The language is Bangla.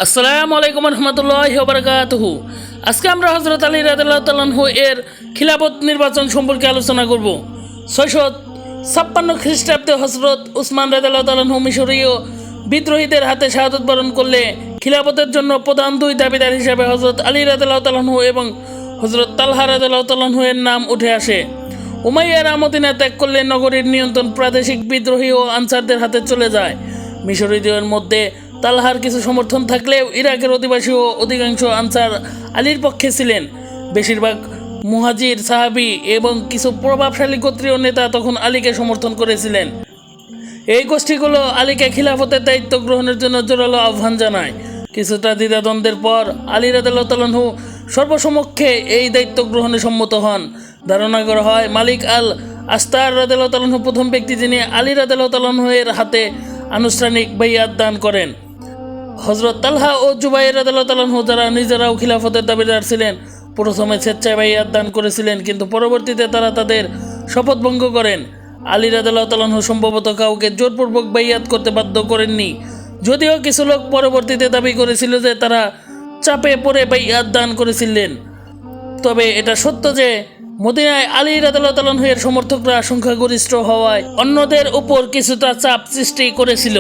আসসালামু আলাইকুম রহমতুল্লাহি ওয়া বারাকাতুহু। আজকে আমরা হযরত আলী রাদিয়াল্লাহু তাআলা আনহু এর খিলাফত নির্বাচন সম্পর্কে আলোচনা করব। 656 খ্রিস্টাব্দে হযরত উসমান রাদিয়াল্লাহু তাআলা আনহু মিশরীয় বিদ্রোহীদের হাতে শাহাদাত বরণ করলে খিলাফতের জন্য প্রধান দুই দাবিদার হিসেবে হযরত আলী রাদিয়াল্লাহু তাআলা আনহু এবং হযরত তালহা রাদিয়াল্লাহু তাআলা আনহু এর নাম উঠে আসে। উমাইয়ারা মদিনা ত্যাগ করলে নগরীর নিয়ন্ত্রণ প্রাদেশিক বিদ্রোহী ও আনসারদের হাতে চলে যায়। মিশরীয়দের মধ্যে তালহার কিছু সমর্থন থাকলেও ইরাকের অধিবাসী ও অধিকাংশ আনসার আলীর পক্ষে ছিলেন। বেশিরভাগ মুহাজির সাহাবী এবং কিছু প্রভাবশালী গোত্রীয় নেতা তখন আলীকে সমর্থন করেছিলেন। এই গোষ্ঠীগুলো আলীকে খিলাফতের দায়িত্ব গ্রহণের জন্য জোরালো আহ্বান জানায়। কিছুটা দ্বিধাদ্বন্দ্বের পর আলী রাদিয়াল্লাহু তাআলা আনহু সর্বসমক্ষে এই দায়িত্ব গ্রহণে সম্মত হন। ধারণা করা হয় মালিক আল আস্তার রাদিয়াল্লাহু তাআলা আনহু প্রথম ব্যক্তি যিনি আলী রাদিয়াল্লাহু তাআলা আনহু এর হাতে আনুষ্ঠানিক বাইয়াত দান করেন। হযরত তালহা ও জুবাইর রাদিয়াল্লাহু তাআলা আনহু যারা নিজেরাও খিলাফতের দাবিদার ছিলেন, প্রথমে স্বেচ্ছায় বাইয়াত দান করেছিলেন, কিন্তু পরবর্তীতে তারা তাদের শপথ ভঙ্গ করেন। আলী রাদিয়াল্লাহু তাআলা আনহু সম্ভবত কাউকে জোরপূর্বক বাইয়াত করতে বাধ্য করেননি, যদিও কিছু লোক পরবর্তীতে দাবি করেছিল যে তারা চাপে পড়ে বাইয়াত দান করেছিলেন। তবে এটা সত্য যে মদিনায় আলী রাদিয়াল্লাহু তাআলা আনহু এর সমর্থকরা সংখ্যাগরিষ্ঠ হওয়ায় অন্যদের উপর কিছুটা চাপ সৃষ্টি করেছিল।